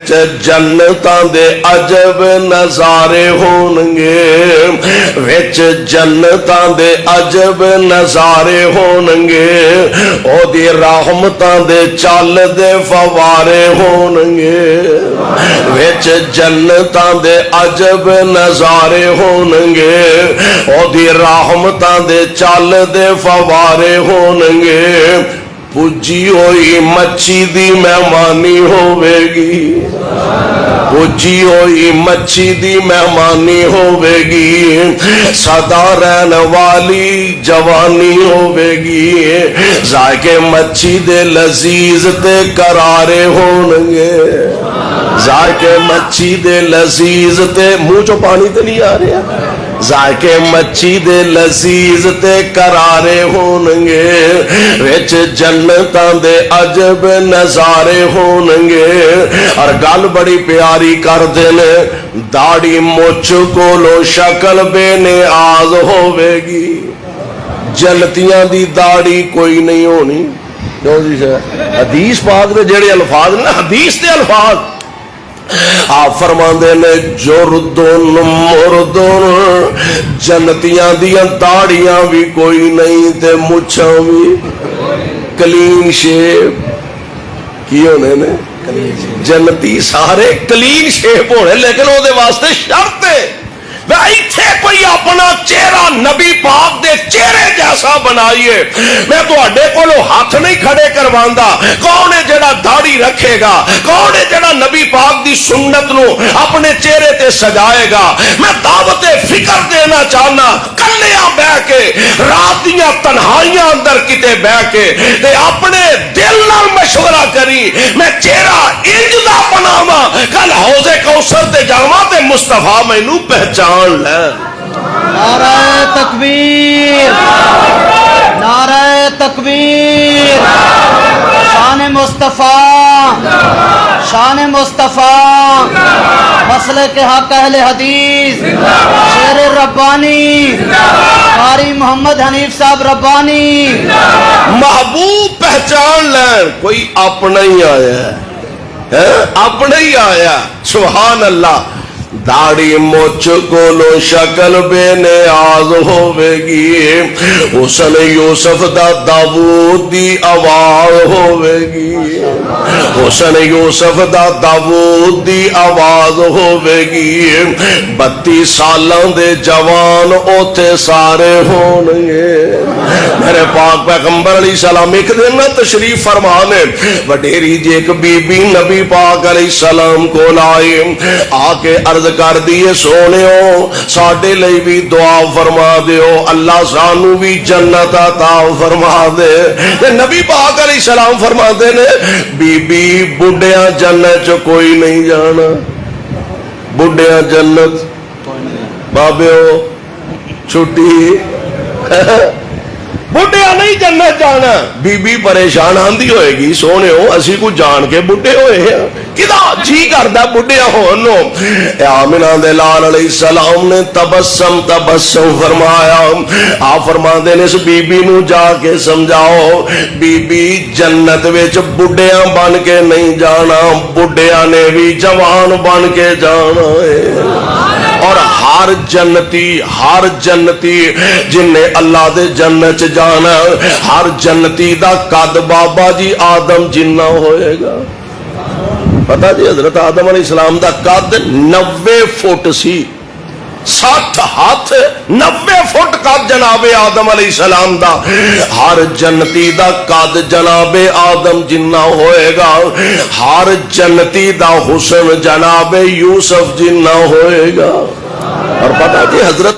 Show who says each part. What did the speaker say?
Speaker 1: جنتاں دے عجب نظارے ہونگے، وچ جنتاں دے عجب نظارے ہونگے، او دی رحمتاں دے چل دے فوارے ہونگے، وچ جنتاں دے عجب نظارے ہونگے، او دی رحمتاں دے چل دے فوارے ہونگے، پجی ہوئی مچھی دی مہمانی ہوے گی، پجی ہوئی مچھی دی مہمانی ہوے گی، سدا رہن والی جوانی ہوے گی، ذائقے مچھی دے لذیذ تے کرارے ہونگے، ذائقے مچھی دے لذیذ تے منہ چو پانی تے نہیں آ رہا، ذائقے مچھی دے لذیذ تے کرارے ہونگے، وچ جنتاں دے عجب نظارے ہونگے، اور گل بڑی پیاری کر دینے، داڑھی مچھ کولو شکل بے نیاز ہوے گی، جنتیاں دی داڑھی کوئی نہیں ہونی، حدیث پاک دے جڑے الفاظ نا، حدیث دے الفاظ آپ فرماندے نے جردن مردن، جنتیاں دیاں داڑیاں بھی کوئی نہیں تے مچھاں بھی کلین شیپ کی ہونے نے، جنتی سارے کلین شیپ ہونے، لیکن وہ دے واسطے شرط ہے ایتھے کوئی اپنا چہرہ نبی پاک دے چہرے جیسا بنائیے۔ میں تو اڈے کولو ہاتھ نہیں کھڑے کرواندا، کون ہے جڑا داڑھی رکھے گا، کون ہے جڑا نبی پاک دی سنت نو اپنے چہرے تے سجائے گا۔ میں دعوت فکر دینا چاہنا، کلیاں بہ کے رات دیاں تنہائیاں اندر کتے بہ کے تے اپنے دل نال مشورہ کری، میں چہرہ انج دا بناواں، کل حوض کوثر تے جاواں تے مصطفیٰ مینوں پہچان لے۔
Speaker 2: نعرہ تکبیر، نعرہ تکبیر، شان مصطفیٰ، شان مصطفیٰ، مسلک حق اہل حدیث، شیر ربانی، قاری محمد حنیف صاحب ربانی۔
Speaker 1: محبوب پہچان لیں، کوئی اپنا ہی آیا ہے، اپنا ہی آیا، سبحان اللہ۔ داڑھی مچھ کولو شکل بے نیاز ہوے گی، حسن یوسف دا داؤد دی آواز ہوے گی، حسن یوسف دا داؤد دی آواز ہوے گی، 32 سالاں دے جوان اوتھے سارے ہونگے۔ میرے پاک پیغمبر علیہ السلام ایک دن تشریف فرمانے، وڈیری جی ایک بی بی نبی پاک علیہ السلام کو لائے، آ کے عرض کر دیے سونےو ساڈے لئی بھی دعا فرما دیو، اللہ سانو بھی جنت عطا فرما دے۔ تے نبی پاک علیہ السلام فرما دے نے، بی بی بڈھیاں جنت چ کوئی نہیں جانا، بڈھیاں جنت بابیو چھٹی بڈھیا نہیں جنت جانا۔ بی بی پریشان آندی ہوئے گی، سونے ہو اسی کو جان کے بڈھے ہوئے ہیں، کدا جی کردہ بڈھیا ہونو۔ آمنہ دے لال علیہ السلام نے تبسم فرمایا، آپ فرما دینے اس بی بی نو جا کے سمجھاؤ، بی بی جنت ویچ بڈھیاں بن کے نہیں جانا، بڈھیاں نے بھی جوان بن کے جانا ہے۔ اور ہر جنتی جن نے اللہ دے جنت جانا، ہر جنتی دا قد بابا جی آدم جنہ ہوئے گا۔ پتہ جی حضرت آدم علیہ السلام دا قد 90 فٹ سی، 60 ہاتھ 90 فٹ قد جناب آدم علیہ السلام دا، ہر جنتی دا قد جناب آدم جنہ ہوئے گا، ہر جنتی دا حسن جناب یوسف جنہ ہوئے گا۔ اور پتہ جی حضرت